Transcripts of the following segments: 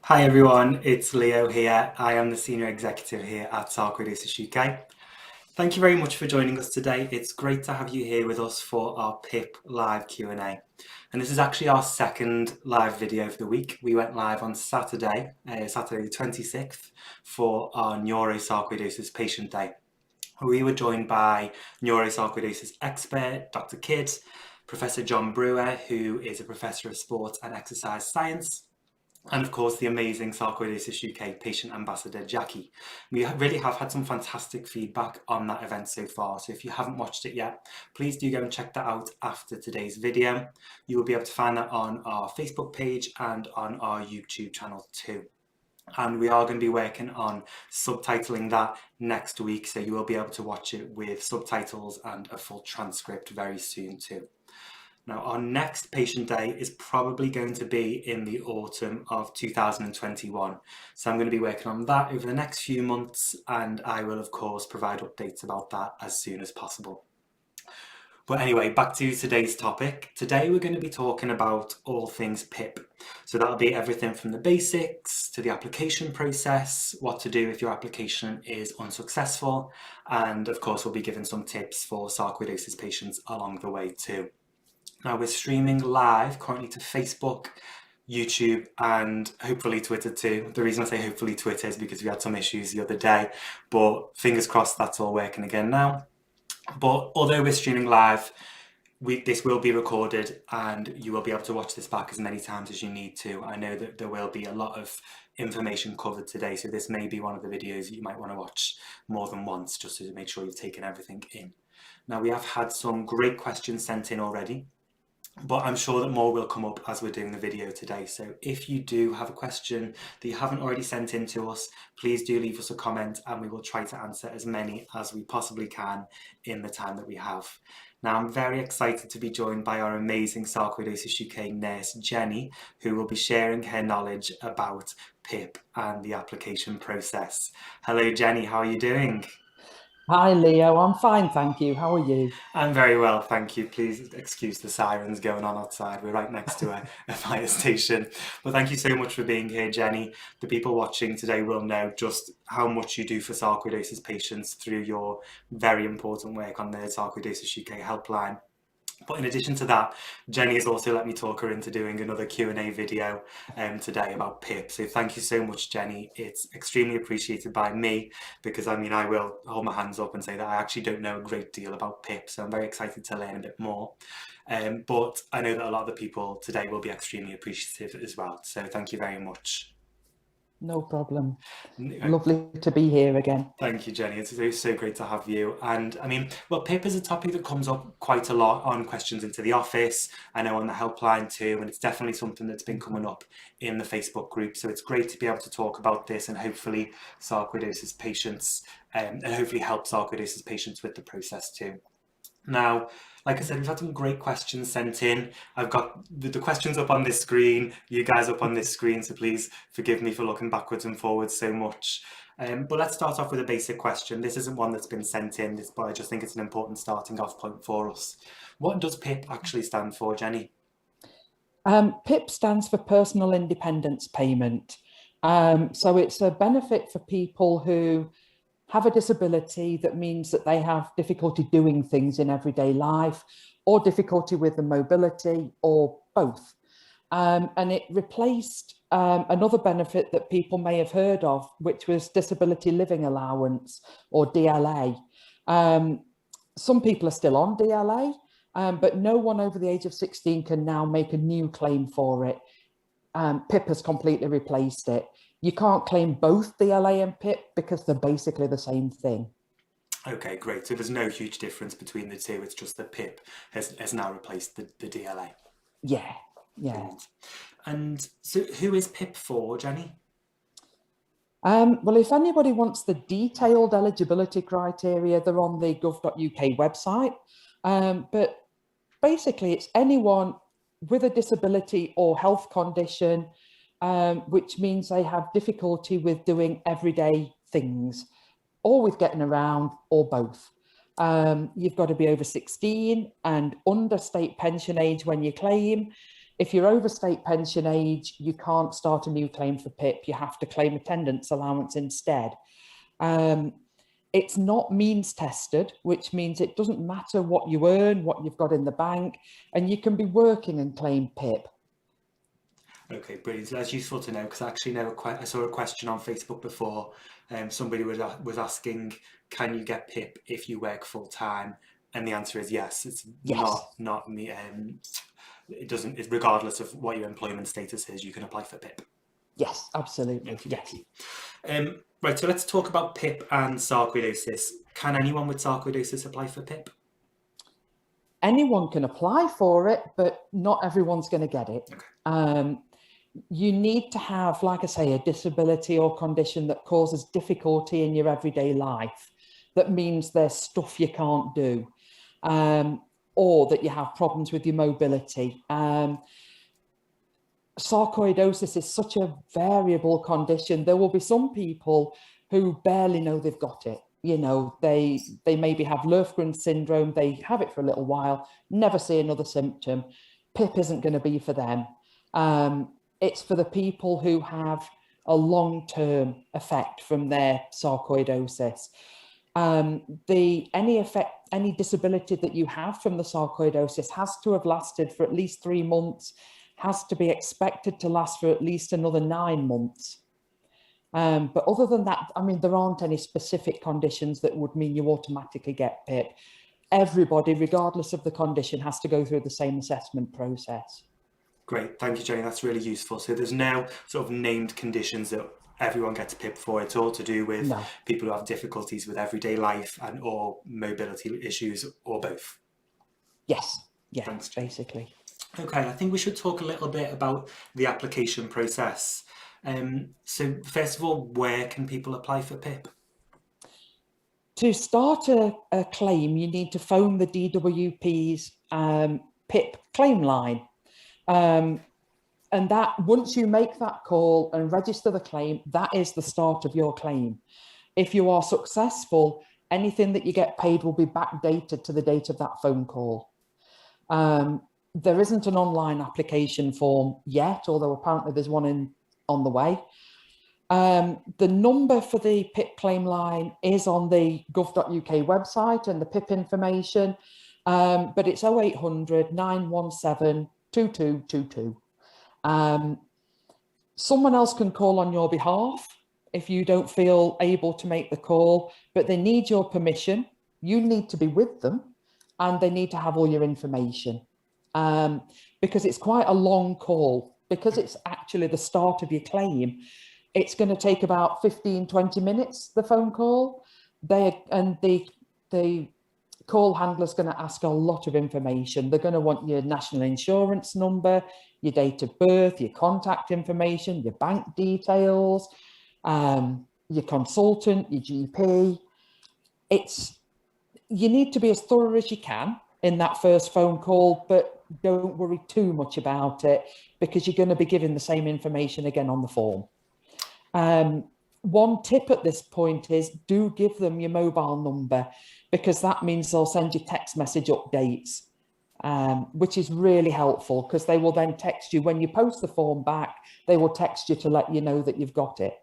Hi everyone, it's Leo here. I am the Senior Executive here at Sarcoidosis UK. Thank you very much for joining us today. It's great to have you here with us for our PIP live Q&A. And this is actually our second live video for the week. We went live on Saturday, Saturday the 26th, for our Neurosarcoidosis Patient Day. We were joined by neurosarcoidosis expert Dr. Kidd, Professor John Brewer, who is a Professor of Sport and Exercise Science, and of course the amazing Sarcoidosis UK patient ambassador Jackie. We really have had some fantastic feedback on that event so far, so if you haven't watched it yet, please do go and check that out after today's video. You will be able to find that on our Facebook page and on our YouTube channel too. And we are going to be working on subtitling that next week, so you will be able to watch it with subtitles and a full transcript very soon too. Now, our next patient day is probably going to be in the autumn of 2021. So I'm going to be working on that over the next few months, and I will, of course, provide updates about that as soon as possible. But anyway, back to today's topic. Today we're going to be talking about all things PIP. So that'll be everything from the basics to the application process, what to do if your application is unsuccessful, and of course we'll be giving some tips for sarcoidosis patients along the way too. Now we're streaming live currently to Facebook, YouTube, and hopefully Twitter too. The reason I say hopefully Twitter is because we had some issues the other day, but fingers crossed that's all working again now. But although we're streaming live, this will be recorded and you will be able to watch this back as many times as you need to. I know that there will be a lot of information covered today, so this may be one of the videos you might want to watch more than once just to make sure you've taken everything in. Now we have had some great questions sent in already, but I'm sure that more will come up as we're doing the video today. So if you do have a question that you haven't already sent in to us, please do leave us a comment and we will try to answer as many as we possibly can in the time that we have. Now, I'm very excited to be joined by our amazing Sarcoidosis UK nurse, Jenny, who will be sharing her knowledge about PIP and the application process. Hello, Jenny, how are you doing? Hi, Leo. I'm fine, thank you. How are you? I'm very well, thank you. Please excuse the sirens going on outside. We're right next to a fire station. But thank you so much for being here, Jenny. The people watching today will know just how much you do for sarcoidosis patients through your very important work on the Sarcoidosis UK helpline. But in addition to that, Jenny has also let me talk her into doing another Q&A video today about PIP. So thank you so much, Jenny. It's extremely appreciated by me because I mean, I will hold my hands up and say that I actually don't know a great deal about PIP. So I'm very excited to learn a bit more. But I know that a lot of the people today will be extremely appreciative as well. So thank you very much. No problem. Lovely to be here again. Thank you, Jenny. It's so great to have you. And I mean, well, PIP is a topic that comes up quite a lot on questions into the office. I know on the helpline too, and it's definitely something that's been coming up in the Facebook group. So it's great to be able to talk about this and hopefully sarcoidosis patients, and hopefully help sarcoidosis patients with the process too. Now, like I said, we've had some great questions sent in. I've got the questions up on this screen, you guys up on this screen, so please forgive me for looking backwards and forwards so much. But let's start off with a basic question. This isn't one that's been sent in, but I just think it's an important starting off point for us. What does PIP actually stand for, Jenny? PIP stands for Personal Independence Payment. So it's a benefit for people who have a disability that means that they have difficulty doing things in everyday life or difficulty with the mobility or both. And it replaced another benefit that people may have heard of, which was Disability Living Allowance or DLA. Some people are still on DLA, but no one over the age of 16 can now make a new claim for it. PIP has completely replaced it. You can't claim both DLA and PIP because they're basically the same thing. Okay, great. So there's no huge difference between the two. It's just that PIP has now replaced the DLA. Yeah, yeah. Brilliant. And so who is PIP for, Jenny? Well, if anybody wants the detailed eligibility criteria, they're on the gov.uk website. But basically, it's anyone with a disability or health condition, which means they have difficulty with doing everyday things, or with getting around, or both. You've got to be over 16 and under state pension age when you claim. If you're over state pension age, you can't start a new claim for PIP. You have to claim attendance allowance instead. It's not means tested, which means it doesn't matter what you earn, what you've got in the bank, and you can be working and claim PIP. Okay, brilliant. So that's useful to know, because I actually know I saw a question on Facebook before. Somebody was asking, can you get PIP if you work full time? And the answer is yes. It's Yes. not me. It doesn't. It's regardless of what your employment status is, you can apply for PIP. Yes, absolutely. Okay, Yes. right. So let's talk about PIP and sarcoidosis. Can anyone with sarcoidosis apply for PIP? Anyone can apply for it, but not everyone's going to get it. Okay. You need to have, like I say, a disability or condition that causes difficulty in your everyday life. That means there's stuff you can't do, or that you have problems with your mobility. Sarcoidosis is such a variable condition. There will be some people who barely know they've got it. You know, they maybe have Löfgren syndrome, they have it for a little while, never see another symptom. PIP isn't going to be for them. It's for the people who have a long-term effect from their sarcoidosis. Any disability that you have from the sarcoidosis has to have lasted for at least 3 months, has to be expected to last for at least another 9 months. But other than that, I mean, there aren't any specific conditions that would mean you automatically get PIP. Everybody, regardless of the condition, has to go through the same assessment process. Great, thank you, Jenny. That's really useful. So there's no sort of named conditions that everyone gets PIP for. It's all to do with people who have difficulties with everyday life and or mobility issues, or both. Yes, yeah, thanks, basically. Okay, I think we should talk a little bit about the application process. So first of all, where can people apply for PIP? To start a claim, you need to phone the DWP's PIP claim line. And that, once you make that call and register the claim, that is the start of your claim. If you are successful, anything that you get paid will be backdated to the date of that phone call. There isn't an online application form yet, although apparently there's one on the way. The number for the PIP claim line is on the gov.uk website and the PIP information, but it's 0800 917 2222. Someone else can call on your behalf if you don't feel able to make the call, but they need your permission. You need to be with them and they need to have all your information, because it's quite a long call. Because it's actually the start of your claim, it's going to take about 15-20 minutes, the phone call. The call handler's going to ask a lot of information. They're going to want your national insurance number, your date of birth, your contact information, your bank details, your consultant, your GP. You need to be as thorough as you can in that first phone call, but don't worry too much about it, because you're going to be given the same information again on the form. One tip at this point is, do give them your mobile number, because that means they'll send you text message updates, which is really helpful, because they will then text you when you post the form back. They will text you to let you know that you've got it.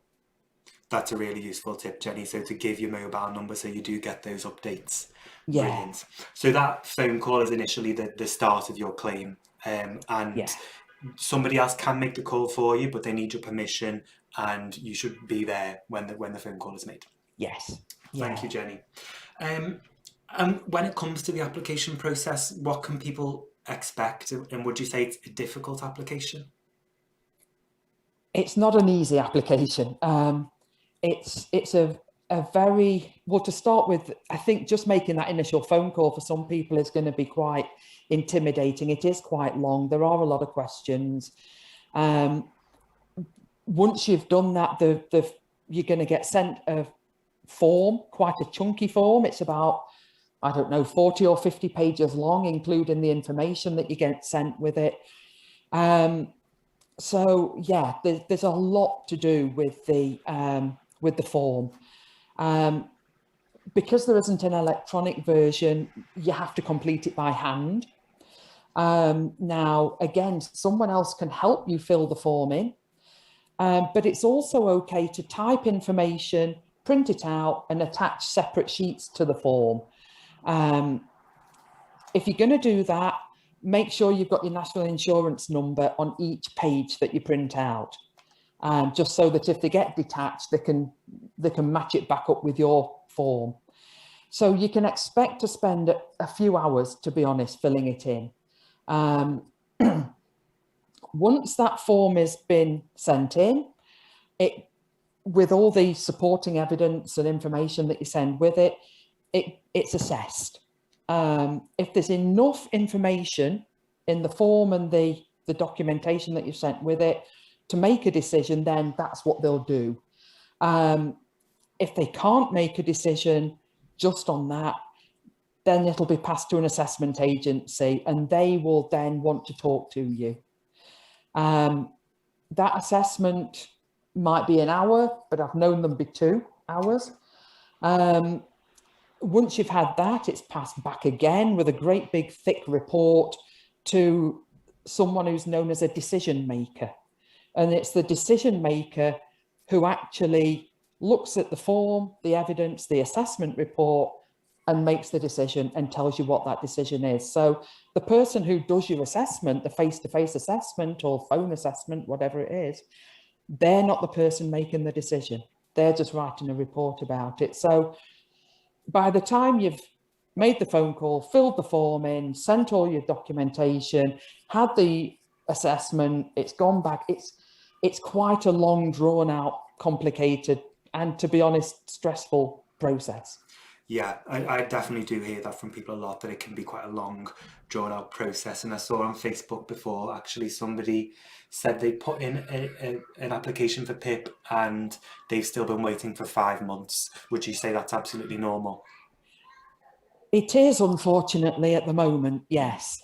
That's a really useful tip, Jenny. So to give your mobile number so you do get those updates. Yeah. Brilliant. So that phone call is initially the start of your claim, and somebody else can make the call for you, but they need your permission, and you should be there when the phone call is made. Yes. Thank you, Jenny. And when it comes to the application process, what can people expect? And would you say it's a difficult application? It's not an easy application. It's a very, well, to start with, I think just making that initial phone call for some people is going to be quite intimidating. It is quite long. There are a lot of questions. Once you've done that, you're going to get sent a form, quite a chunky form. It's about, I don't know, 40 or 50 pages long, including the information that you get sent with it. So yeah, there's a lot to do with the form. Because there isn't an electronic version, you have to complete it by hand. Now, again, someone else can help you fill the form in, but it's also okay to type information, print it out, and attach separate sheets to the form. If you're going to do that, make sure you've got your national insurance number on each page that you print out, just so that if they get detached, they can match it back up with your form. So you can expect to spend a few hours, to be honest, filling it in. Once that form has been sent in, with all the supporting evidence and information that you send with it, it's assessed. If there's enough information in the form and the documentation that you've sent with it to make a decision, then that's what they'll do. If they can't make a decision just on that, then it'll be passed to an assessment agency and they will then want to talk to you. That assessment might be an hour, but I've known them be 2 hours. Once you've had that, it's passed back again with a great big thick report to someone who's known as a decision maker. And it's the decision maker who actually looks at the form, the evidence, the assessment report, and makes the decision and tells you what that decision is. So the person who does your assessment, the face-to-face assessment or phone assessment, whatever it is, they're not the person making the decision. They're just writing a report about it. So by the time you've made the phone call, filled the form in, sent all your documentation, had the assessment, it's gone back, it's quite a long, drawn out, complicated, and to be honest, stressful process. Yeah, I definitely do hear that from people a lot, that it can be quite a long, drawn out process. And I saw on Facebook before, actually, somebody said they put in an application for PIP and they've still been waiting for 5 months. Would you say that's absolutely normal? It is, unfortunately, at the moment, yes.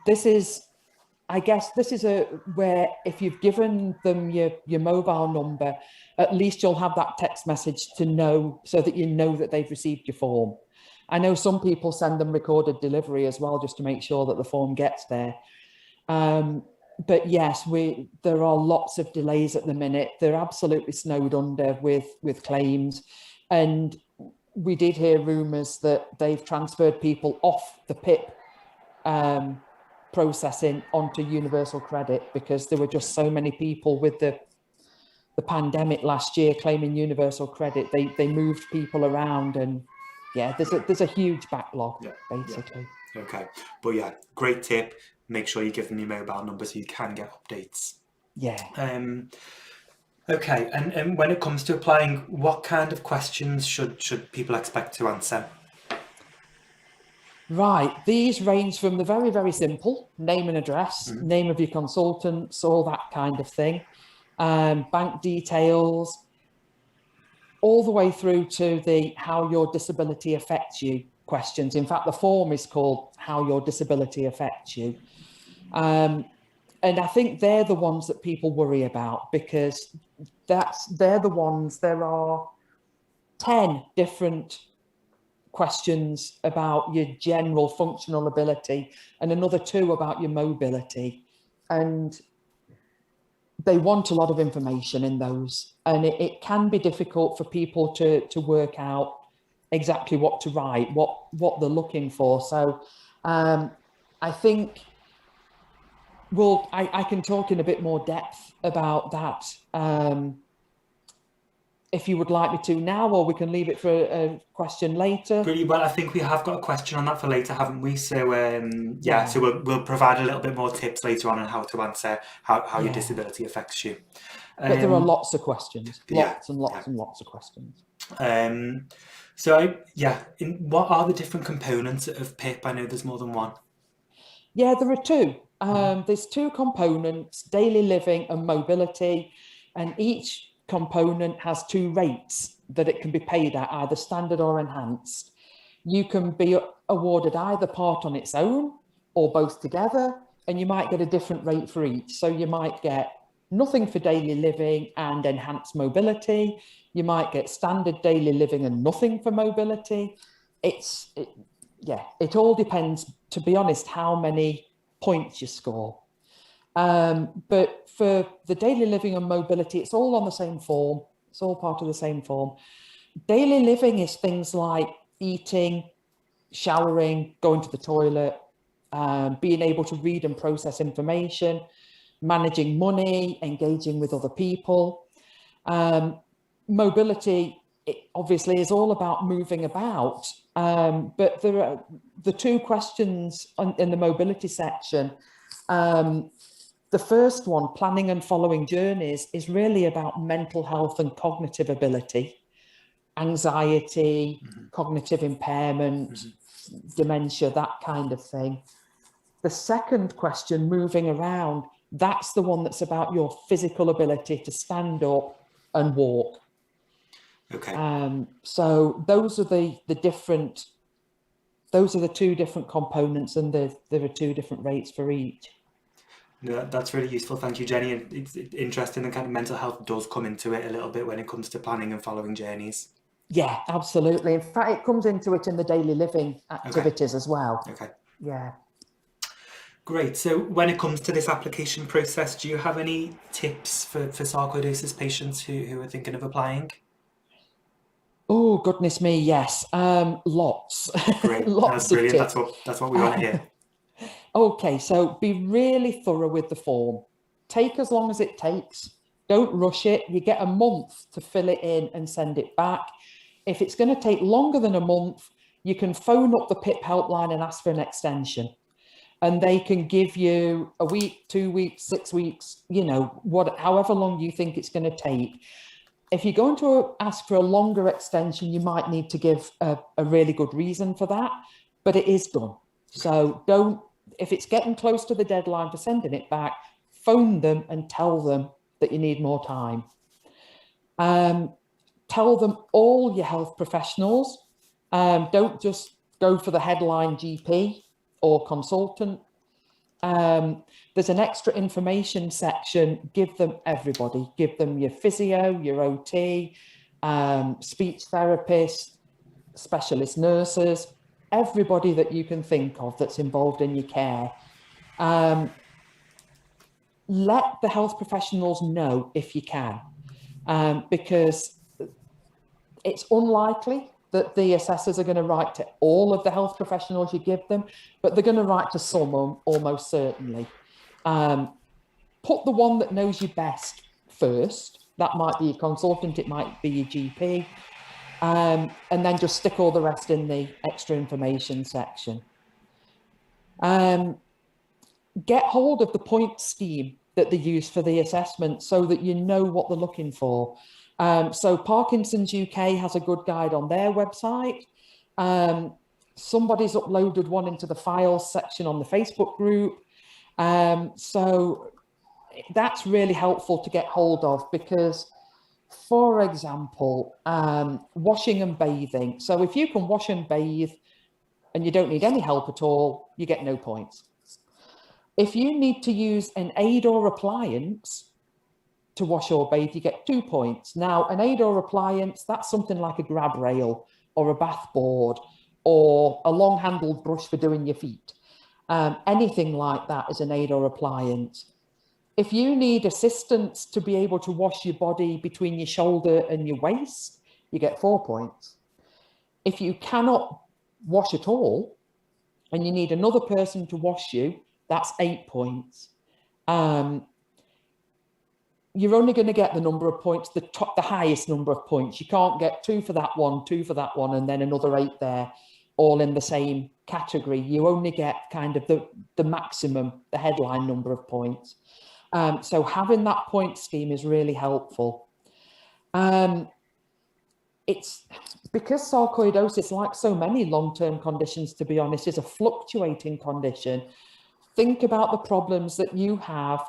This is, I guess, where if you've given them your mobile number, at least you'll have that text message to know, so that you know that they've received your form. I know some people send them recorded delivery as well, just to make sure that the form gets there. But yes, there are lots of delays at the minute. They're absolutely snowed under with claims. And we did hear rumours that they've transferred people off the PIP processing onto universal credit, because there were just so many people with the pandemic last year claiming universal credit. They moved people around, and yeah, there's a huge backlog, basically. Yeah. Okay, but yeah, great tip. Make sure you give them your mobile number so you can get updates. Yeah. Okay, and when it comes to applying, what kind of questions should people expect to answer? Right, these range from the very, very simple, name and address, name of your consultants, all that kind of thing, bank details, all the way through to the how your disability affects you questions. In fact, the form is called How Your Disability Affects You. And I think they're the ones that people worry about, because they're the ones, there are 10 different questions about your general functional ability and another 2 about your mobility. And they want a lot of information in those. And it can be difficult for people to work out exactly what to write, what they're looking for. So I think I can talk in a bit more depth about that if you would like me to now, or we can leave it for a question later. Pretty well, I think we have got a question on that for later, haven't we? So yeah, so we'll provide a little bit more tips later on how to answer how your disability affects you. But there are lots of questions, lots and lots of questions. So what are the different components of PIP? I know there's more than one. Yeah, there are 2. There's 2 components, daily living and mobility, and each component has 2 rates that it can be paid at, either standard or enhanced. You can be awarded either part on its own or both together, and you might get a different rate for each. So you might get nothing for daily living and enhanced mobility. You might get standard daily living and nothing for mobility. yeah, it all depends, to be honest, how many points you score. But for the daily living and mobility, it's all on the same form. It's all part of the same form. Daily living is things like eating, showering, going to the toilet, being able to read and process information, managing money, engaging with other people. Mobility, it obviously is all about moving about, but there are the two questions in the mobility section. The first one, planning and following journeys, is really about mental health and cognitive ability, anxiety, cognitive impairment, dementia, that kind of thing. The second question, moving around, that's the one that's about your physical ability to stand up and walk. Okay. So those are the two different components, and there are two different rates for each. No, that's really useful. Thank you, Jenny. And it's interesting that kind of mental health does come into it a little bit when it comes to planning and following journeys. Yeah, absolutely. In fact, it comes into it in the daily living activities as well. Okay. Yeah. Great. So when it comes to this application process, do you have any tips for sarcoidosis patients who are thinking of applying? Oh, goodness me, yes. Lots. Great. Lots That's brilliant. of tips. That's what we want to hear. Okay, so be really thorough with the form. Take as long as it takes. Don't rush it. You get a month to fill it in and send it back. If it's going to take longer than a month, you can phone up the PIP helpline and ask for an extension. And they can give you a week, 2 weeks, 6 weeks, however long you think it's going to take. If you're going to ask for a longer extension, you might need to give a really good reason for that, but it is done. So if it's getting close to the deadline for sending it back, phone them and tell them that you need more time. Tell them all your health professionals. Don't just go for the headline GP or consultant. There's an extra information section. Give them everybody. Give them your physio, your OT, speech therapist, specialist nurses, everybody that you can think of that's involved in your care. Let the health professionals know if you can, because it's unlikely that the assessors are going to write to all of the health professionals you give them, but they're going to write to some almost certainly. Put the one that knows you best first. That might be your consultant, it might be your GP, and then just stick all the rest in the extra information section. Get hold of the point scheme that they use for the assessment so that you know what they're looking for. So Parkinson's UK has a good guide on their website. Somebody's uploaded one into the files section on the Facebook group. So that's really helpful to get hold of because, for example, washing and bathing. So if you can wash and bathe and you don't need any help at all, you get no points. If you need to use an aid or appliance to wash or bathe, you get 2 points. Now, an aid or appliance, that's something like a grab rail or a bath board or a long-handled brush for doing your feet. Anything like that is an aid or appliance. If you need assistance to be able to wash your body between your shoulder and your waist, you get 4 points. If you cannot wash at all and you need another person to wash you, that's 8 points. You're only going to get the number of points, the highest number of points. You can't get 2 for that one, 2 for that one, and then another 8 there, all in the same category. You only get kind of the maximum, the headline number of points. So having that point scheme is really helpful. It's because sarcoidosis, like so many long-term conditions, to be honest, is a fluctuating condition. Think about the problems that you have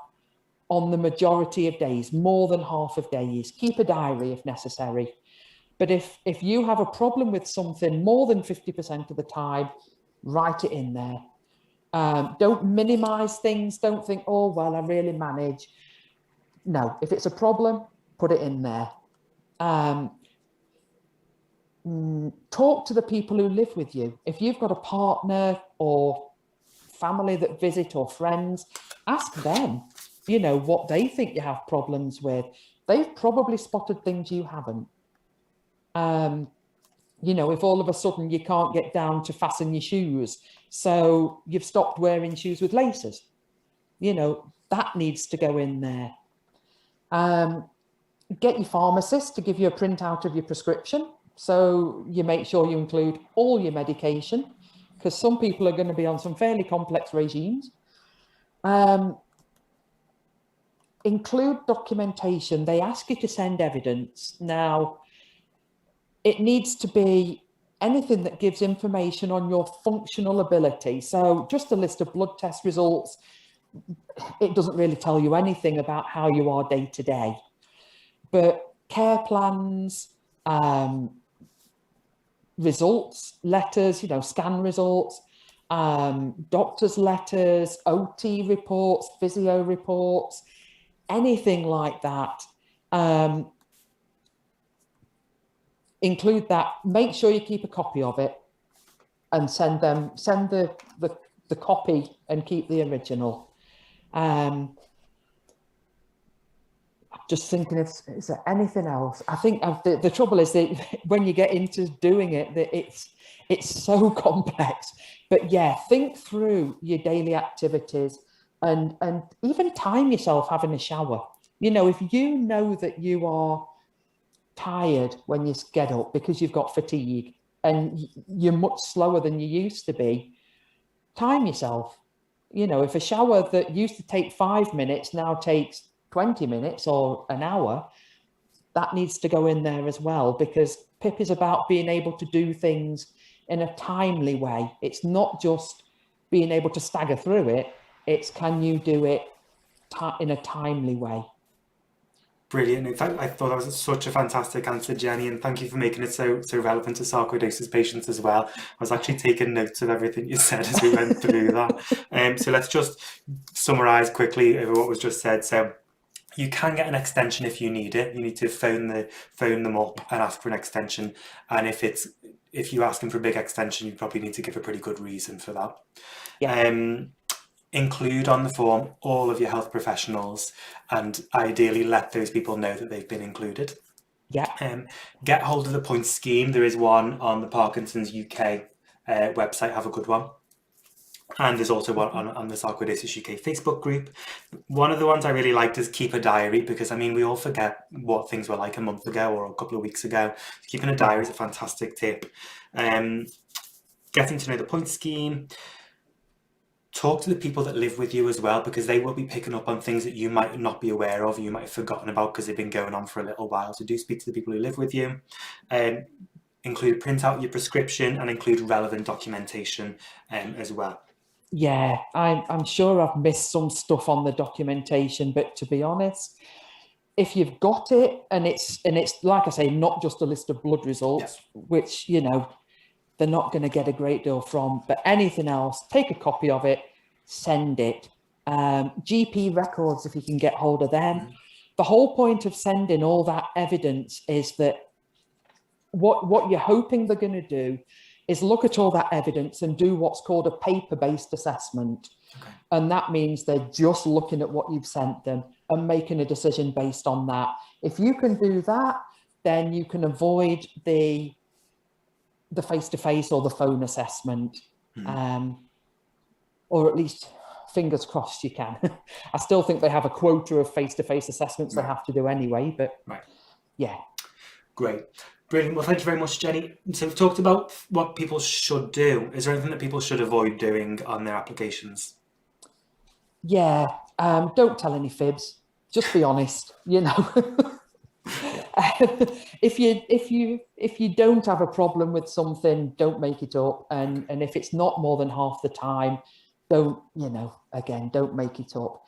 on the majority of days, more than half of days. Keep a diary if necessary. But if you have a problem with something more than 50% of the time, write it in there. Don't minimize things. Don't think, oh, well, I really manage. No, if it's a problem, put it in there. talk to the people who live with you. If you've got a partner or family that visit or friends, ask them, what they think you have problems with. They've probably spotted things you haven't. If all of a sudden you can't get down to fasten your shoes, so you've stopped wearing shoes with laces, that needs to go in there. Get your pharmacist to give you a printout of your prescription, so you make sure you include all your medication, because some people are going to be on some fairly complex regimes. Include documentation. They ask you to send evidence. Now, it needs to be anything that gives information on your functional ability. So just a list of blood test results, it doesn't really tell you anything about how you are day to day. But care plans, results, letters, scan results, doctor's letters, OT reports, physio reports, anything like that. Include that. Make sure you keep a copy of it and send the copy and keep the original. Just thinking, is there anything else? I think the trouble is that when you get into doing it, that it's so complex. But yeah, think through your daily activities and even time yourself having a shower. If you know that you are tired when you get up because you've got fatigue and you're much slower than you used to be, time yourself. If a shower that used to take 5 minutes now takes 20 minutes or an hour, that needs to go in there as well, because PIP is about being able to do things in a timely way. It's not just being able to stagger through it, it's can you do it in a timely way. Brilliant. In fact, I thought that was such a fantastic answer, Jenny, and thank you for making it so relevant to sarcoidosis patients as well. I was actually taking notes of everything you said as we went through that. So let's just summarise quickly over what was just said. So you can get an extension if you need it. You need to phone them up and ask for an extension. And if you're asking for a big extension, you probably need to give a pretty good reason for that. Yeah. Include on the form all of your health professionals and ideally let those people know that they've been included. Yeah. Get hold of the points scheme. There is one on the Parkinson's UK website. Have a good one. And there's also one on the Sarcoidosis UK Facebook group. One of the ones I really liked is keep a diary, because we all forget what things were like a month ago or a couple of weeks ago. Keeping a diary is a fantastic tip. Getting to know the points scheme. Talk to the people that live with you as well, because they will be picking up on things that you might not be aware of, you might have forgotten about because they've been going on for a little while. So do speak to the people who live with you. Print out your prescription and include relevant documentation as well. Yeah, I'm sure I've missed some stuff on the documentation, but to be honest, if you've got it and it's like I say, not just a list of blood results, which they're not going to get a great deal from, but anything else, take a copy of it, send it. GP records, if you can get hold of them. The whole point of sending all that evidence is that what you're hoping they're going to do is look at all that evidence and do what's called a paper-based assessment. Okay. And that means they're just looking at what you've sent them and making a decision based on that. If you can do that, then you can avoid the face-to-face or the phone assessment. Or at least, fingers crossed, you can. I still think they have a quota of face-to-face assessments they have to do anyway, but yeah. Great. Brilliant. Well, thank you very much, Jenny. So we've talked about what people should do. Is there anything that people should avoid doing on their applications? Yeah. Don't tell any fibs. Just be honest, If you don't have a problem with something, don't make it up. And if it's not more than half the time, don't make it up.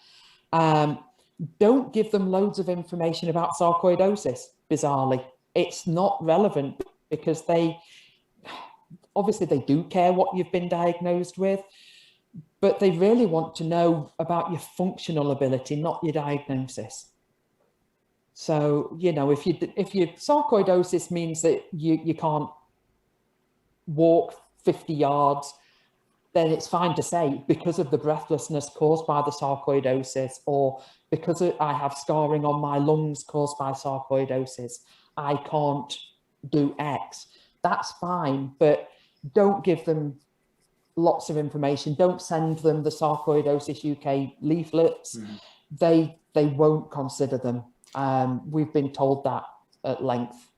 Don't give them loads of information about sarcoidosis, bizarrely. It's not relevant, because they do care what you've been diagnosed with, but they really want to know about your functional ability, not your diagnosis. So, if your sarcoidosis means that you can't walk 50 yards, then it's fine to say, because of the breathlessness caused by the sarcoidosis, or because I have scarring on my lungs caused by sarcoidosis, I can't do X. That's fine, but don't give them lots of information. Don't send them the Sarcoidosis UK leaflets. They won't consider them. We've been told that at length.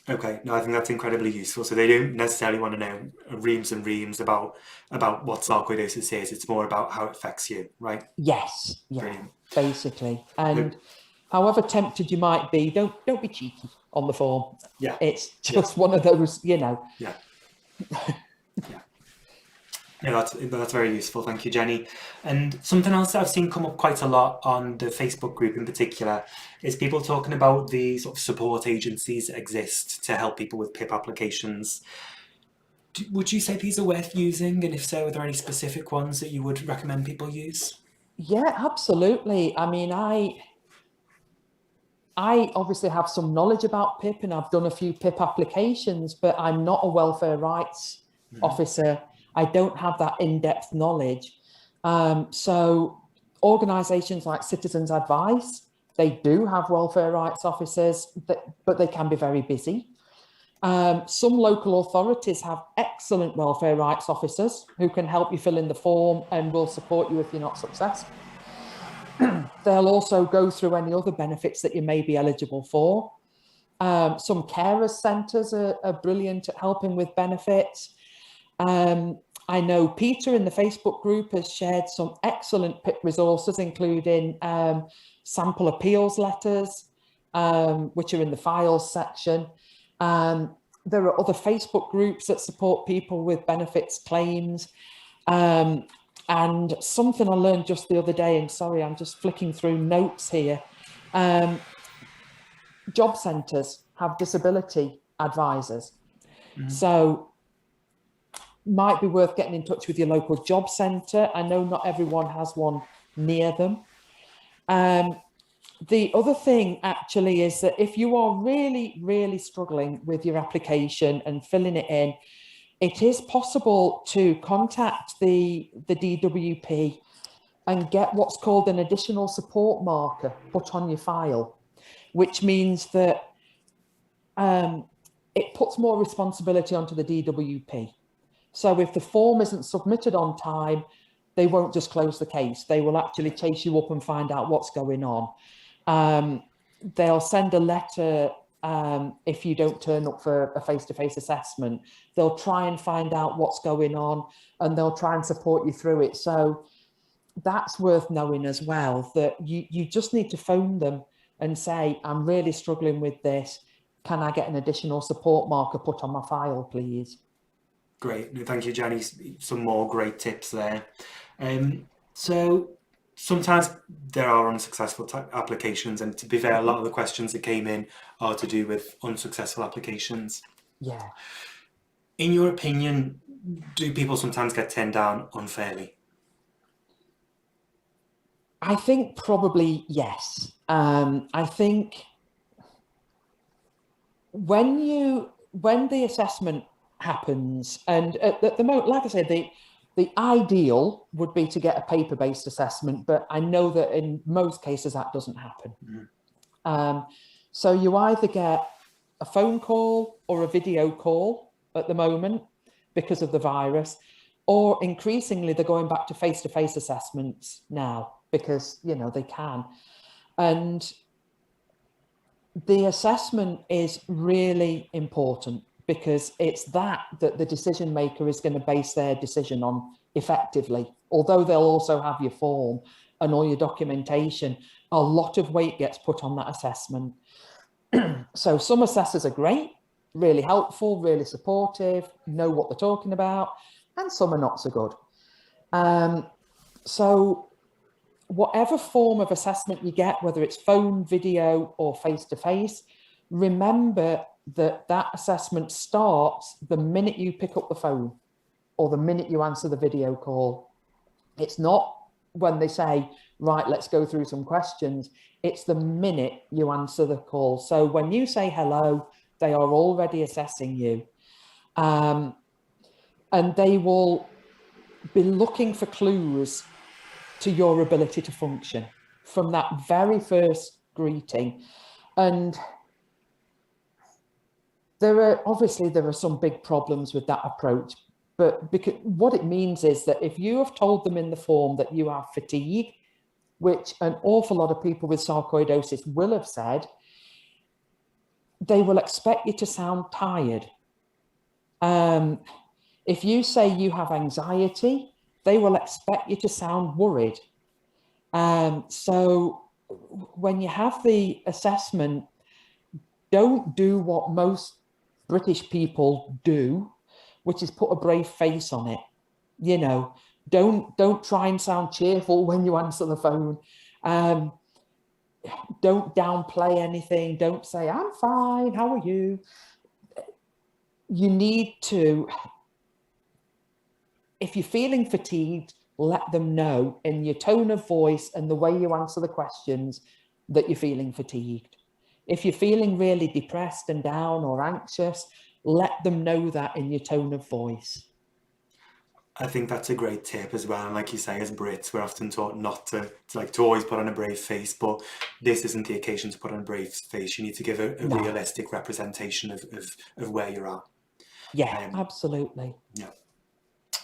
Okay, no, I think that's incredibly useful. So they don't necessarily want to know reams and reams about what sarcoidosis is. It's more about how it affects you, right? Yes, yeah, Brilliant. basically. And however tempted you might be, don't be cheeky on the form. Yeah, it's just one of those, you know. Yeah. Yeah. Yeah, that's very useful. Thank you, Jenny. And something else that I've seen come up quite a lot on the Facebook group in particular is people talking about the sort of support agencies that exist to help people with PIP applications. Would you say these are worth using? And if so, are there any specific ones that you would recommend people use? Yeah, absolutely. I mean, I obviously have some knowledge about PIP, and I've done a few PIP applications, but I'm not a welfare rights officer. I don't have that in-depth knowledge. So organisations like Citizens Advice, they do have welfare rights officers, but they can be very busy. Some local authorities have excellent welfare rights officers who can help you fill in the form and will support you if you're not successful. They'll also go through any other benefits that you may be eligible for. Some carers centres are brilliant at helping with benefits. I know Peter in the Facebook group has shared some excellent PIP resources, including sample appeals letters, which are in the files section. There are other Facebook groups that support people with benefits claims. And something I learned just the other day, and sorry, I'm just flicking through notes here. Job centres have disability advisors. So might be worth getting in touch with your local job centre. I know not everyone has one near them. The other thing actually is that if you are really, really struggling with your application and filling it in, it is possible to contact the DWP and get what's called an additional support marker put on your file, which means that it puts more responsibility onto the DWP. So if the form isn't submitted on time, they won't just close the case. They will actually chase you up and find out what's going on. They'll send a letter if you don't turn up for a face-to-face assessment. They'll try and find out what's going on, and they'll try and support you through it. So that's worth knowing as well, that you just need to phone them and say, I'm really struggling with this. Can I get an additional support marker put on my file, please? Great. No, thank you, Jenny. Some more great tips there. So sometimes there are unsuccessful applications, and to be fair, a lot of the questions that came in are to do with unsuccessful applications. Yeah. In your opinion, do people sometimes get turned down unfairly? I think probably yes. I think when the assessment happens, and at the moment, like I said, the ideal would be to get a paper-based assessment, but I know that in most cases that doesn't happen. So you either get a phone call or a video call at the moment because of the virus, or increasingly they're going back to face-to-face assessments now because, you know, they can. And the assessment is really important, because it's that the decision maker is going to base their decision on effectively. Although they'll also have your form and all your documentation, a lot of weight gets put on that assessment. So some assessors are great, really helpful, really supportive, know what they're talking about, and some are not so good. So whatever form of assessment you get, whether it's phone, video, or face-to-face, remember that assessment starts the minute you pick up the phone or the minute you answer the video call. It's not when they say, right, let's go through some questions. It's the minute you answer the call. So when you say hello, they are already assessing you. and they will be looking for clues to your ability to function from that very first greeting. And there are some big problems with that approach, but because what it means is that if you have told them in the form that you have fatigue, which an awful lot of people with sarcoidosis will have said, they will expect you to sound tired. If you say you have anxiety, they will expect you to sound worried. So when you have the assessment, don't do what most British people do, which is put a brave face on it. You know, don't try and sound cheerful when you answer the phone. Don't downplay anything. Don't say, I'm fine, how are you? You need to, if you're feeling fatigued, let them know in your tone of voice and the way you answer the questions that you're feeling fatigued. If you're feeling really depressed and down or anxious, let them know that in your tone of voice. I think that's a great tip as well. And like you say, as Brits, we're often taught not to always put on a brave face, but this isn't the occasion to put on a brave face. You need to give a No. realistic representation of where you're at. Yeah, absolutely. Yeah.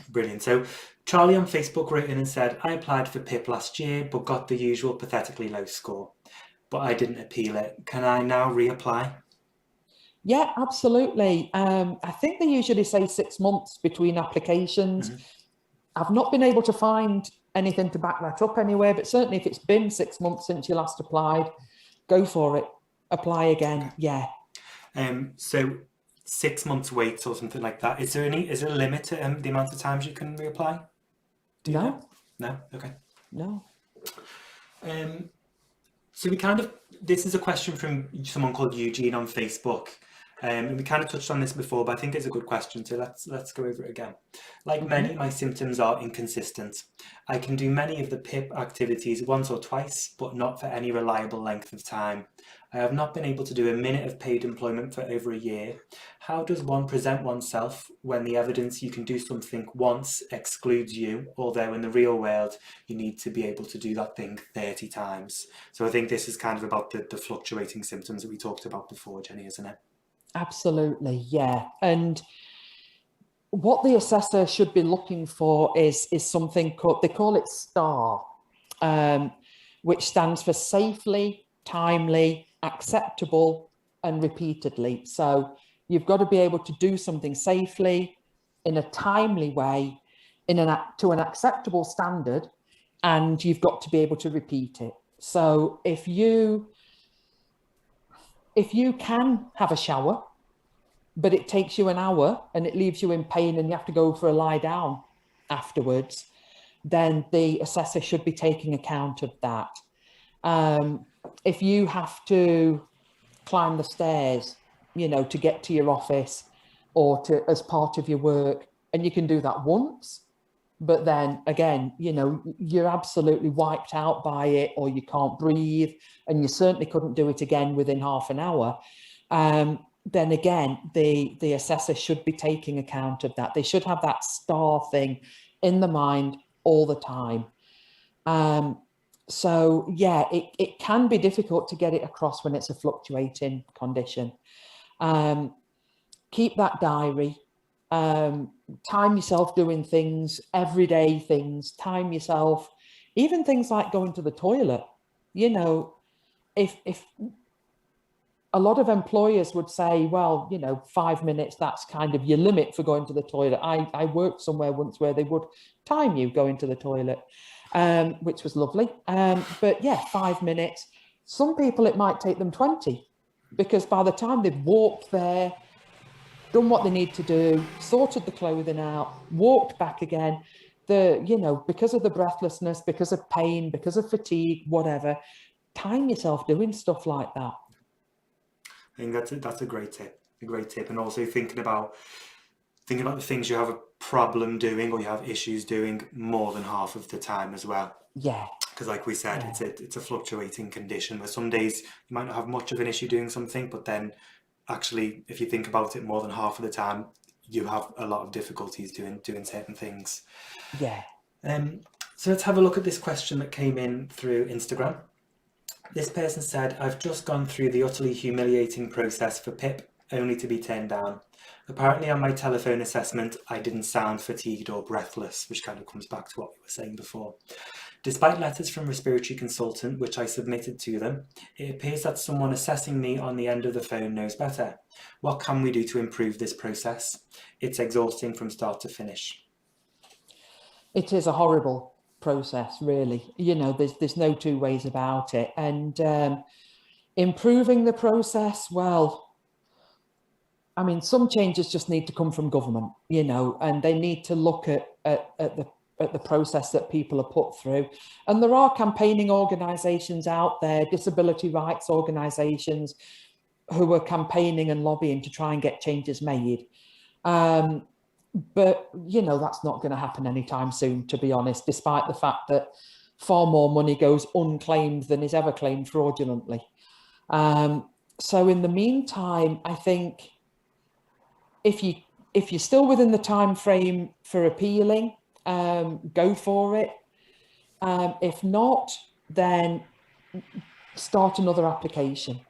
Brilliant. So Charlie on Facebook wrote in and said, I applied for PIP last year, but got the usual pathetically low score, but I didn't appeal it. Can I now reapply? Yeah, absolutely. I think they usually say 6 months between applications. I've not been able to find anything to back that up anywhere, but certainly if it's been 6 months since you last applied, go for it. Apply again. Okay. Yeah. So 6 months wait or something like that. Is there a limit to the amount of times you can reapply? No. No? Okay. No. So this is a question from someone called Eugene on Facebook. And we kind of touched on this before, but I think it's a good question, so let's go over it again. Like many, my symptoms are inconsistent. I can do many of the PIP activities once or twice, but not for any reliable length of time. I have not been able to do a minute of paid employment for over a year. How does one present oneself when the evidence you can do something once excludes you, although in the real world, you need to be able to do that thing 30 times? So I think this is kind of about the fluctuating symptoms that we talked about before, Jenny, isn't it? Absolutely, yeah. And what the assessor should be looking for is something called, they call it STAR, which stands for safely, timely, acceptable, and repeatedly. So you've got to be able to do something safely, in a timely way, to an acceptable standard, and you've got to be able to repeat it. So if you can have a shower, but it takes you an hour and it leaves you in pain and you have to go for a lie down afterwards, then the assessor should be taking account of that. If you have to climb the stairs, to get to your office or as part of your work, and you can do that once, but then again, you're absolutely wiped out by it, or you can't breathe, and you certainly couldn't do it again within half an hour, then again, the assessor should be taking account of that. They should have that STAR thing in the mind all the time. So yeah, it can be difficult to get it across when it's a fluctuating condition. Keep that diary. Time yourself doing things, everyday things, time yourself, even things like going to the toilet. If a lot of employers would say, well, 5 minutes, that's kind of your limit for going to the toilet. I worked somewhere once where they would time you going to the toilet, which was lovely. But yeah, 5 minutes. Some people, it might take them 20, because by the time they've walked there, done what they need to do, sorted the clothing out, walked back again, because of the breathlessness, because of pain, because of fatigue, whatever, time yourself doing stuff like that. I think that's a great tip, and also thinking about the things you have a problem doing or you have issues doing more than half of the time as well. Yeah. Because like we said, it's a fluctuating condition where some days you might not have much of an issue doing something, but then actually, if you think about it more than half of the time, you have a lot of difficulties doing certain things. Yeah. So let's have a look at this question that came in through Instagram. This person said, I've just gone through the utterly humiliating process for PIP, only to be turned down. Apparently on my telephone assessment, I didn't sound fatigued or breathless, which kind of comes back to what we were saying before. Despite letters from respiratory consultant, which I submitted to them, it appears that someone assessing me on the end of the phone knows better. What can we do to improve this process? It's exhausting from start to finish. It is a horrible process, really. You know, there's no two ways about it. And improving the process, well, I mean, some changes just need to come from government, you know, and they need to look at the process that people are put through. And there are campaigning organisations out there, disability rights organisations, who are campaigning and lobbying to try and get changes made. But, you know, that's not going to happen anytime soon, to be honest, despite the fact that far more money goes unclaimed than is ever claimed fraudulently. So in the meantime, I think if you're still within the time frame for appealing, go for it. If not, then start another application.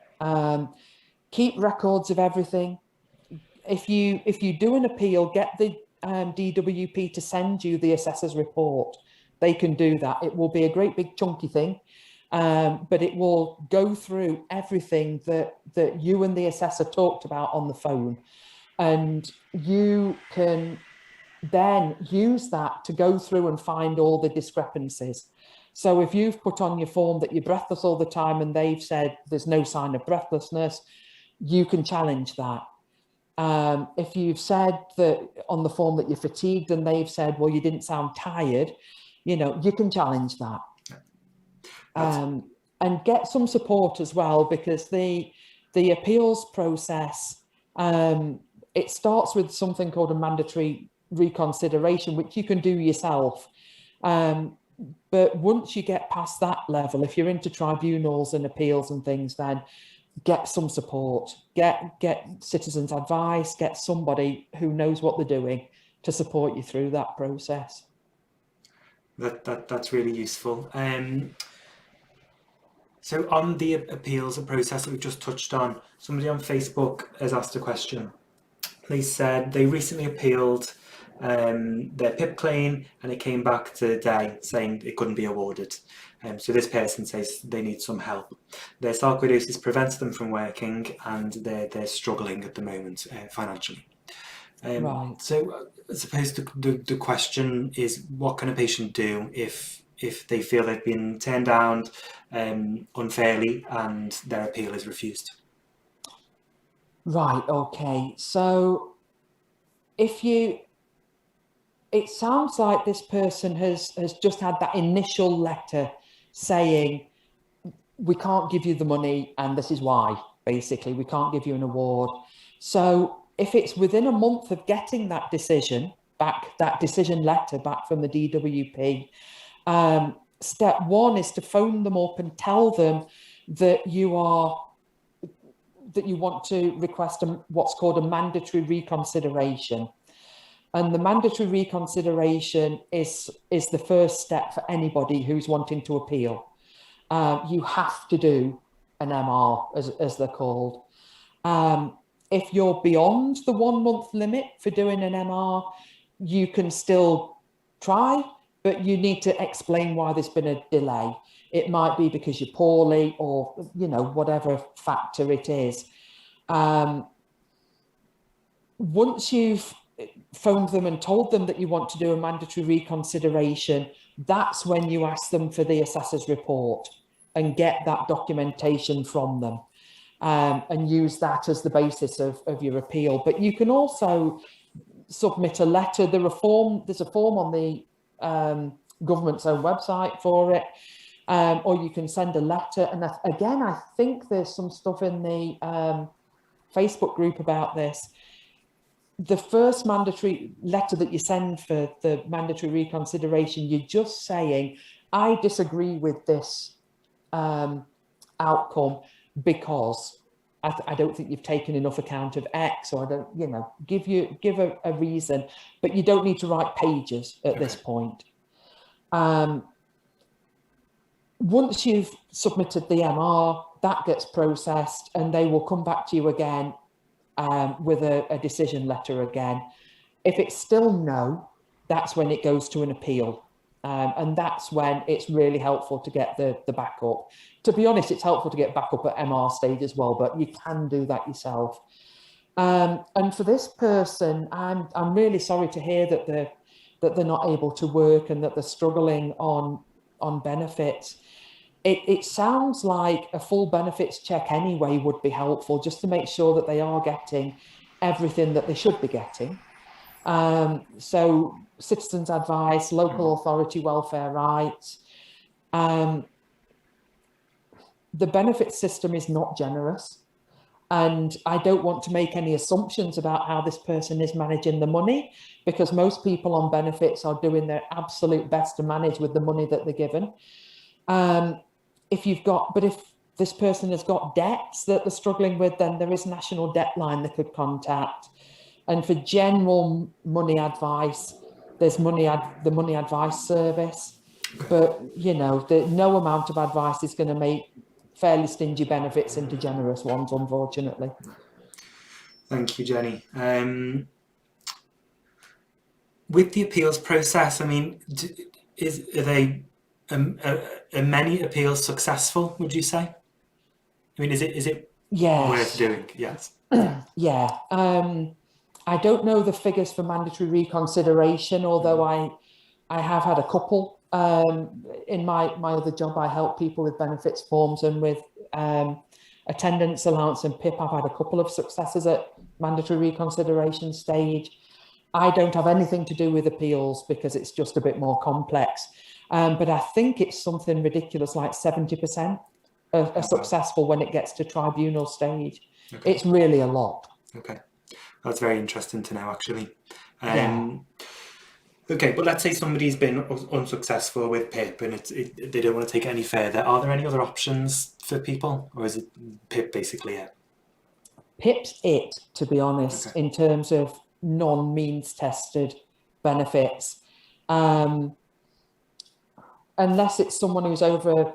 Keep records of everything. If you do an appeal, get the DWP to send you the assessor's report. They can do that. It will be a great big chunky thing, but it will go through everything that you and the assessor talked about on the phone. And you can then use that to go through and find all the discrepancies. So if you've put on your form that you're breathless all the time and they've said there's no sign of breathlessness, you can challenge that. If you've said that on the form that you're fatigued and they've said, well, you didn't sound tired, you know, you can challenge that. And get some support as well, because the appeals process, it starts with something called a mandatory reconsideration, which you can do yourself. But once you get past that level, if you're into tribunals and appeals and things, then get some support, get citizens' advice, get somebody who knows what they're doing to support you through that process. That's really useful. So on the appeals process that we've just touched on, somebody on Facebook has asked a question. They said they recently appealed their PIP claim and it came back today saying it couldn't be awarded. So this person says they need some help. Their sarcoidosis prevents them from working and they're struggling at the moment financially. Right. So I suppose the question is, what can a patient do if they feel they've been turned down unfairly and their appeal is refused? Right, okay. So it sounds like this person has just had that initial letter saying, we can't give you the money and this is why, basically, we can't give you an award. So if it's within a month of getting that decision letter back from the DWP, step one is to phone them up and tell them that you want to request what's called a mandatory reconsideration. And the mandatory reconsideration is the first step for anybody who's wanting to appeal. You have to do an MR, as they're called. If you're beyond the 1 month limit for doing an MR, you can still try, but you need to explain why there's been a delay. It might be because you're poorly or, you know, whatever factor it is. Once you've phoned them and told them that you want to do a mandatory reconsideration, that's when you ask them for the assessor's report and get that documentation from them, and use that as the basis of your appeal. But you can also submit a letter. There's a form on the government's own website for it, or you can send a letter. And again, I think there's some stuff in the Facebook group about this. The first mandatory letter that you send for the mandatory reconsideration, you're just saying, I disagree with this outcome because, I don't think you've taken enough account of X, or I don't, you know, give a reason, but you don't need to write pages at this point. Once you've submitted the MR, that gets processed and they will come back to you again with a decision letter again. If it's still no, that's when it goes to an appeal. And that's when it's really helpful to get the backup. To be honest, it's helpful to get backup at MR stage as well, but you can do that yourself. And for this person, I'm really sorry to hear that they're not able to work and that they're struggling on benefits. It sounds like a full benefits check anyway would be helpful, just to make sure that they are getting everything that they should be getting. So citizens' advice, local authority welfare rights. The benefit system is not generous. And I don't want to make any assumptions about how this person is managing the money, because most people on benefits are doing their absolute best to manage with the money that they're given. If this person has got debts that they're struggling with, then there is National Debt Line they could contact. And for general money advice, there's the money advice service. But, you know, no amount of advice is going to make fairly stingy benefits into generous ones, unfortunately. Thank you, Jenny. With the appeals process, I mean, are many appeals successful, would you say? I mean, is it Yes. worth doing? Yes. Yeah. I don't know the figures for mandatory reconsideration, although I have had a couple. In my other job, I help people with benefits forms and with attendance allowance and PIP. I've had a couple of successes at mandatory reconsideration stage. I don't have anything to do with appeals because it's just a bit more complex. But I think it's something ridiculous, like 70% are successful when it gets to tribunal stage. Okay. It's really a lot. Okay. That's very interesting to know, actually. Yeah. Okay, but let's say somebody's been unsuccessful with PIP and they don't want to take it any further. Are there any other options for people, or is it PIP basically it? PIP's it, to be honest, okay, in terms of non-means tested benefits. Unless it's someone who's over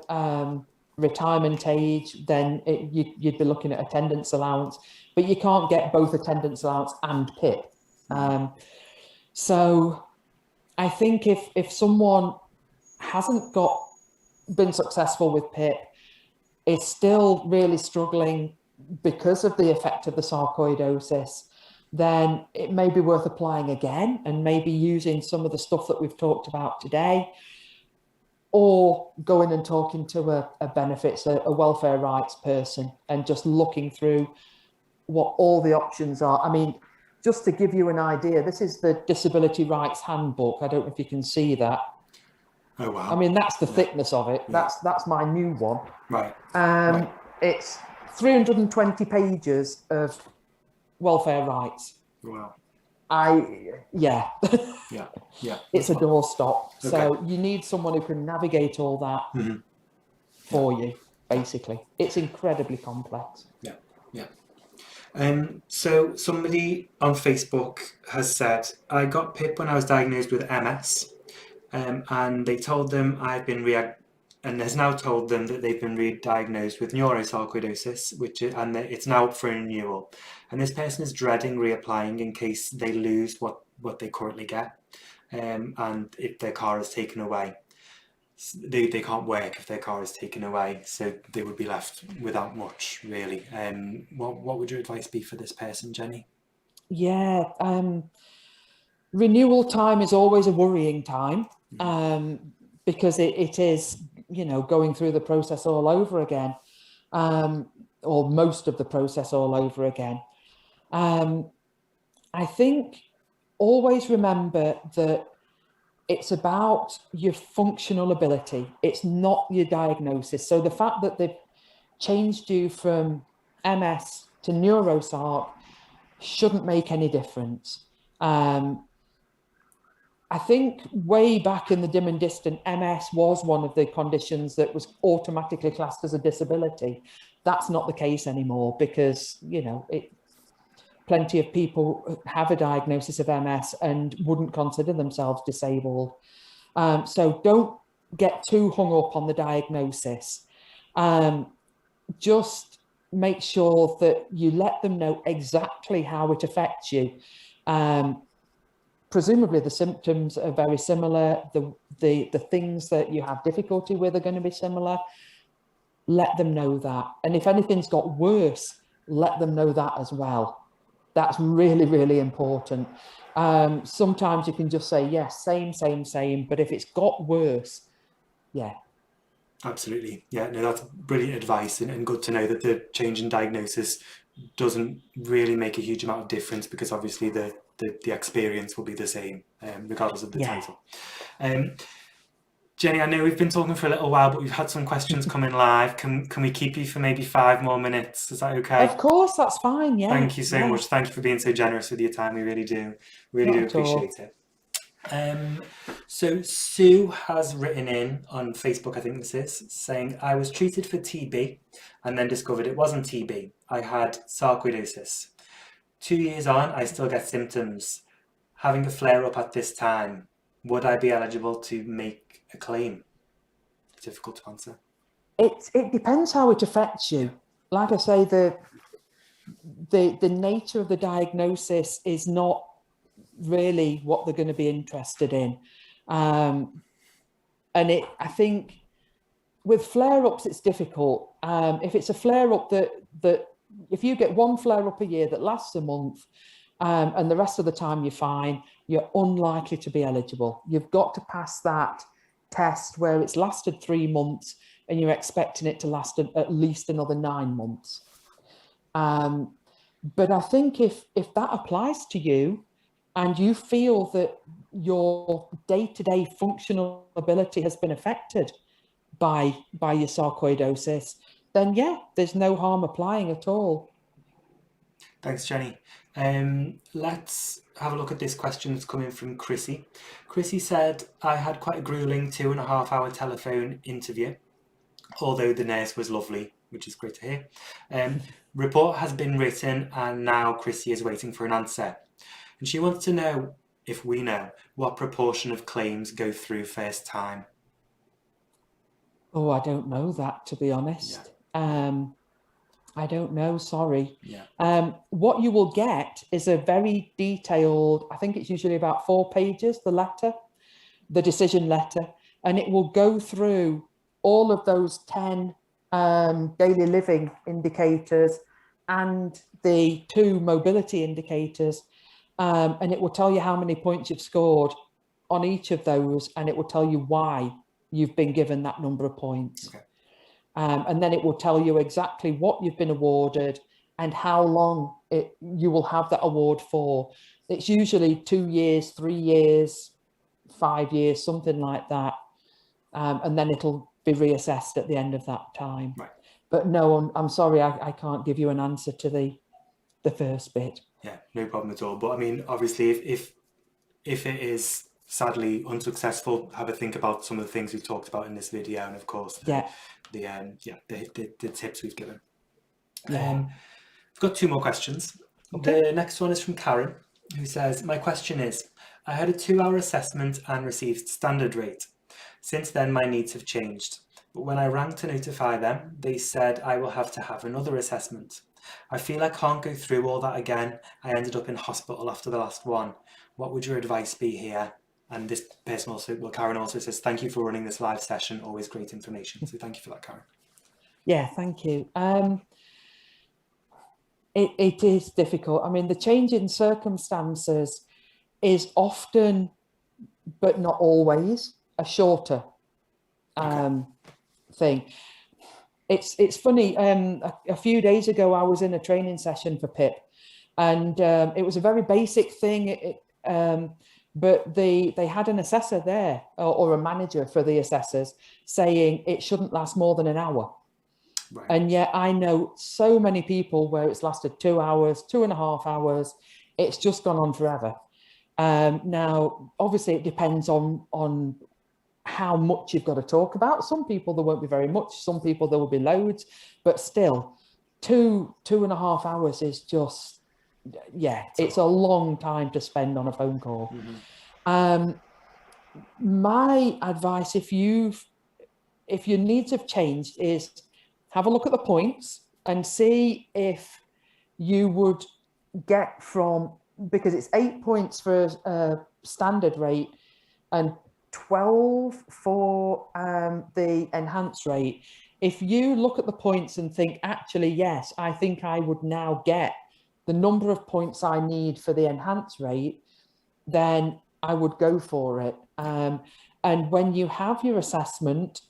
retirement age, then you'd be looking at attendance allowance, but you can't get both attendance allowance and PIP. So I think if someone hasn't been successful with PIP, is still really struggling because of the effect of the sarcoidosis, then it may be worth applying again and maybe using some of the stuff that we've talked about today, or going and talking to a benefits, a welfare rights person, and just looking through what all the options are. I mean, just to give you an idea, this is the Disability Rights Handbook. I don't know if you can see that. Oh, wow. I mean, that's the thickness of it. Yeah. That's my new one. Right. It's 320 pages of welfare rights. Wow. Yeah. It's a doorstop. Okay. So you need someone who can navigate all that for you, basically. It's incredibly complex. Yeah. So somebody on Facebook has said, I got PIP when I was diagnosed with MS, and they told them I've been and has now told them that they've been re-diagnosed with neurosarcoidosis, and it's now up for renewal. And this person is dreading reapplying in case they lose what they currently get, and if their car is taken away. They can't work if their car is taken away, so they would be left without much, really. What would your advice be for this person, Jenny? Yeah, renewal time is always a worrying time, because it is, you know, going through the process all over again, or most of the process all over again. I think always remember that it's about your functional ability. It's not your diagnosis. So the fact that they've changed you from MS to neurosarc shouldn't make any difference. I think way back in the dim and distant, MS was one of the conditions that was automatically classed as a disability. That's not the case anymore because, you know, plenty of people have a diagnosis of MS and wouldn't consider themselves disabled. So don't get too hung up on the diagnosis. Just make sure that you let them know exactly how it affects you. Presumably the symptoms are very similar. The things that you have difficulty with are going to be similar. Let them know that. And if anything's got worse, let them know that as well. That's really, really important. Sometimes you can just say, yes, same, but if it's got worse, yeah. Absolutely. Yeah, no, that's brilliant advice, and good to know that the change in diagnosis doesn't really make a huge amount of difference, because obviously the experience will be the same, regardless of the title. Jenny, I know we've been talking for a little while, but we've had some questions coming live. Can we keep you for maybe 5 more minutes? Is that okay? Of course, that's fine. Yeah. Thank you so much. Thank you for being so generous with your time. We really do appreciate it. So Sue has written in on Facebook, I think this is, saying, I was treated for TB and then discovered it wasn't TB. I had sarcoidosis. 2 years on, I still get symptoms. Having a flare up at this time, would I be eligible to make a claim? Difficult to answer. It depends how it affects you. Like I say, the nature of the diagnosis is not really what they're going to be interested in. And I think with flare-ups, it's difficult. If it's a flare-up that if you get one flare-up a year that lasts a month, and the rest of the time you're fine, you're unlikely to be eligible. You've got to pass that test where it's lasted 3 months and you're expecting it to last at least another 9 months. But I think if that applies to you and you feel that your day-to-day functional ability has been affected by your sarcoidosis, then yeah, there's no harm applying at all. Thanks, Jenny. Let's have a look at this question that's coming from Chrissy. Chrissy said, I had quite a grueling 2.5 hour telephone interview, although the nurse was lovely, which is great to hear. Report has been written and now Chrissy is waiting for an answer. And she wants to know, if we know, what proportion of claims go through first time. Oh, I don't know that, to be honest. Yeah. I don't know, sorry. Yeah. What you will get is a very detailed, I think it's usually about 4 pages, the decision letter, and it will go through all of those 10 daily living indicators and the 2 mobility indicators, and it will tell you how many points you've scored on each of those, and it will tell you why you've been given that number of points. Okay. And then it will tell you exactly what you've been awarded and how long you will have that award for. It's usually 2 years, 3 years, 5 years, something like that. And then it'll be reassessed at the end of that time. Right. But no, I'm sorry, I can't give you an answer to the first bit. Yeah, no problem at all. But I mean, obviously, if it is sadly unsuccessful, have a think about some of the things we've talked about in this video, and of course, the tips we've given. We've got 2 more questions. Okay. The next one is from Karen, who says, my question is, I had a 2-hour assessment and received standard rate. Since then, my needs have changed. But when I rang to notify them, they said I will have to have another assessment. I feel I can't go through all that again. I ended up in hospital after the last one. What would your advice be here? And this person also, Karen also says, thank you for running this live session. Always great information. So thank you for that, Karen. Yeah, thank you. It is difficult. I mean, the change in circumstances is often, but not always, a shorter thing. It's funny. A few days ago, I was in a training session for PIP, and it was a very basic thing. But they had an assessor there, or a manager for the assessors, saying it shouldn't last more than an hour. Right. And yet I know so many people where it's lasted 2 hours, 2.5 hours. It's just gone on forever. Now, obviously, it depends on how much you've got to talk about. Some people there won't be very much. Some people there will be loads, but still, 2.5 hours is just, yeah, it's a long time to spend on a phone call. My advice, if your needs have changed, is have a look at the points and see if you would get from, because it's 8 points for a standard rate and 12 for the enhanced rate. If you look at the points and think, actually, yes, I think I would now get the number of points I need for the enhanced rate, then I would go for it. And when you have your assessment,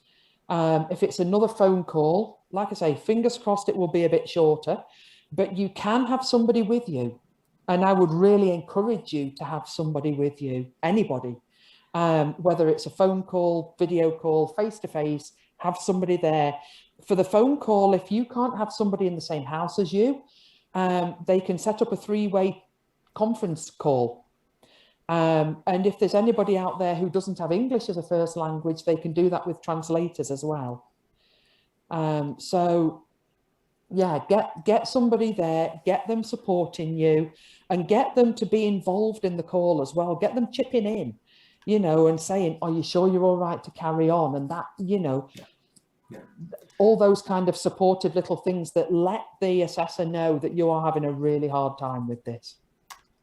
if it's another phone call, like I say, fingers crossed it will be a bit shorter, but you can have somebody with you. And I would really encourage you to have somebody with you, anybody, whether it's a phone call, video call, face-to-face, have somebody there. For the phone call, if you can't have somebody in the same house as you, they can set up a 3-way conference call. And if there's anybody out there who doesn't have English as a first language, they can do that with translators as well. So yeah, get somebody there, get them supporting you, and get them to be involved in the call as well. Get them chipping in, and saying, are you sure you're all right to carry on? And that, all those kind of supportive little things that let the assessor know that you are having a really hard time with this.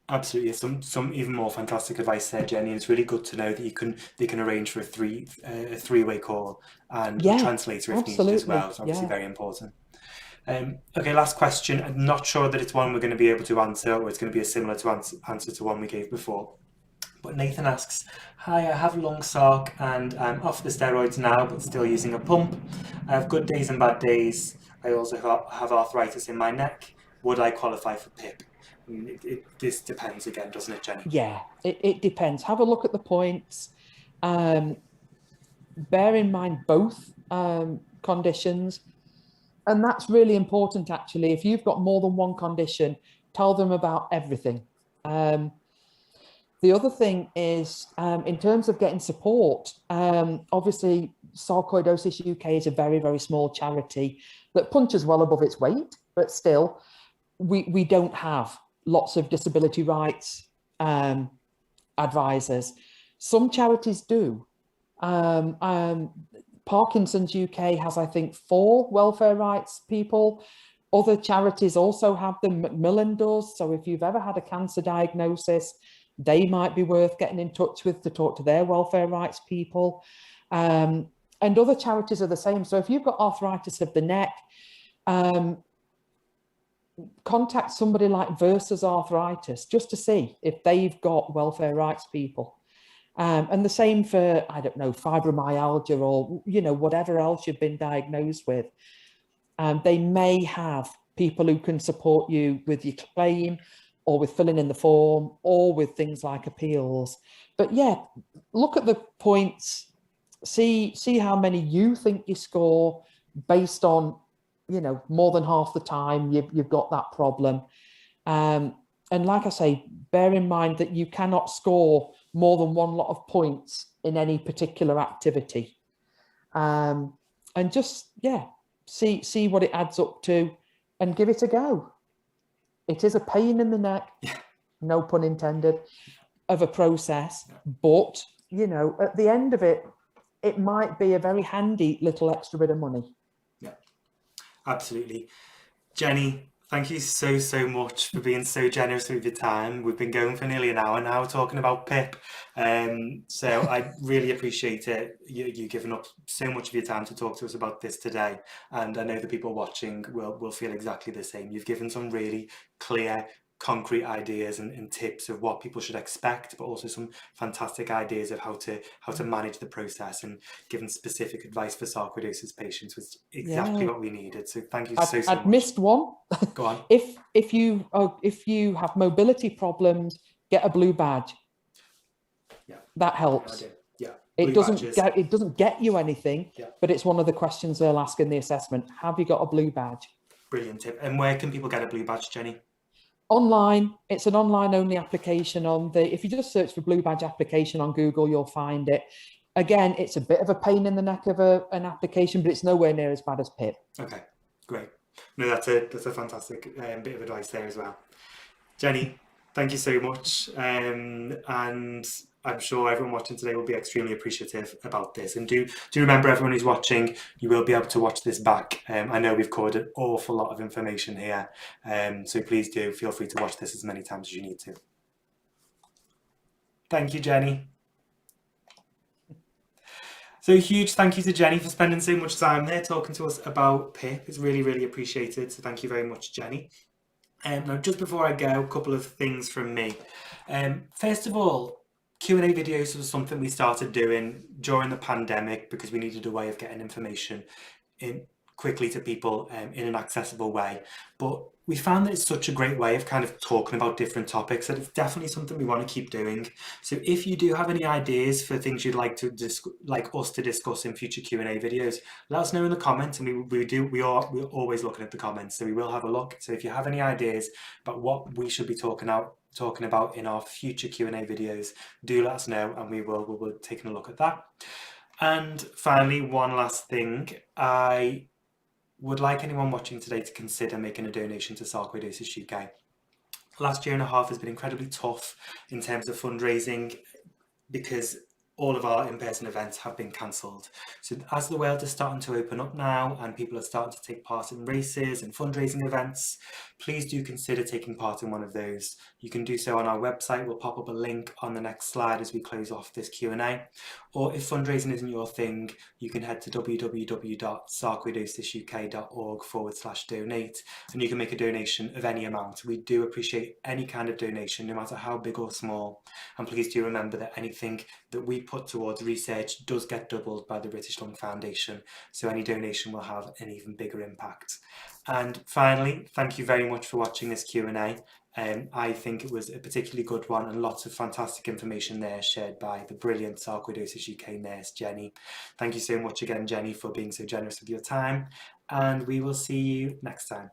Absolutely, some even more fantastic advice there, Jenny. It's really good to know that they can arrange for a three-way call and a translator if needed as well. It's obviously very important. Okay, last question. I'm not sure that it's one we're going to be able to answer, or it's going to be a similar answer to one we gave before. But Nathan asks, hi, I have lung sarc and I'm off the steroids now, but still using a pump. I have good days and bad days. I also have arthritis in my neck. Would I qualify for PIP? This depends again, doesn't it, Jenny? Yeah, it depends. Have a look at the points. Bear in mind both conditions. And that's really important, actually. If you've got more than one condition, tell them about everything. The other thing is, in terms of getting support, obviously, Sarcoidosis UK is a very, very small charity that punches well above its weight, but still, we don't have lots of disability rights advisors. Some charities do. Parkinson's UK has, I think, 4 welfare rights people. Other charities also have them. Macmillan does. So if you've ever had a cancer diagnosis, they might be worth getting in touch with to talk to their welfare rights people. And other charities are the same. So if you've got arthritis of the neck, contact somebody like Versus Arthritis just to see if they've got welfare rights people. And the same for, I don't know, fibromyalgia or, whatever else you've been diagnosed with. They may have people who can support you with your claim or with filling in the form or with things like appeals. But yeah, look at the points, see how many you think you score based on, more than half the time you've got that problem. And like I say, bear in mind that you cannot score more than one lot of points in any particular activity. And just, see what it adds up to and give it a go. It is a pain in the neck, no pun intended, of a process, but, at the end of it, it might be a very handy little extra bit of money. Yeah, absolutely. Jenny, thank you so much for being so generous with your time. We've been going for nearly an hour now talking about PIP. So I really appreciate it. You giving up so much of your time to talk to us about this today. And I know the people watching will feel exactly the same. You've given some really clear, concrete ideas and tips of what people should expect, but also some fantastic ideas of how to manage the process, and given specific advice for sarcoidosis patients was exactly what we needed. So thank you so much. I'd missed one. Go on. If you have mobility problems, get a blue badge. Yeah, that helps. Yeah, it doesn't get you anything, but it's one of the questions they'll ask in the assessment. Have you got a blue badge? Brilliant tip. And where can people get a blue badge, Jenny? Online, it's an online only application on the, if you just search for Blue Badge application on Google, you'll find it. Again, it's a bit of a pain in the neck of an application, but it's nowhere near as bad as PIP. Okay, great. No, that's a fantastic bit of advice there as well. Jenny, thank you so much. And I'm sure everyone watching today will be extremely appreciative about this. And do remember, everyone who's watching, you will be able to watch this back. I know we've covered an awful lot of information here, so please do feel free to watch this as many times as you need to. Thank you, Jenny. So a huge thank you to Jenny for spending so much time there talking to us about PIP. It's really, really appreciated. So thank you very much, Jenny. Now, just before I go, a couple of things from me. First of all, Q&A videos was something we started doing during the pandemic because we needed a way of getting information in quickly to people in an accessible way. But we found that it's such a great way of kind of talking about different topics that it's definitely something we want to keep doing. So if you do have any ideas for things you'd like us to discuss in future Q&A videos, let us know in the comments, and we're always looking at the comments, so we will have a look. So if you have any ideas about what we should be talking about in our future Q&A videos, do let us know, and we'll be taking a look at that. And finally, one last thing, I would like anyone watching today to consider making a donation to Sarcoidosis UK. Last year and a half has been incredibly tough in terms of fundraising because all of our in-person events have been cancelled. So as the world is starting to open up now and people are starting to take part in races and fundraising events, please do consider taking part in one of those. You can do so on our website. We'll pop up a link on the next slide as we close off this Q&A. Or if fundraising isn't your thing, you can head to www.sarcoidosisuk.org/donate and you can make a donation of any amount. We do appreciate any kind of donation, no matter how big or small. And please do remember that anything that we put towards research does get doubled by the British Lung Foundation, so any donation will have an even bigger impact. And finally, thank you very much for watching this Q&A. I think it was a particularly good one and lots of fantastic information there shared by the brilliant Sarcoidosis UK nurse, Jenny. Thank you so much again, Jenny, for being so generous with your time, and we will see you next time.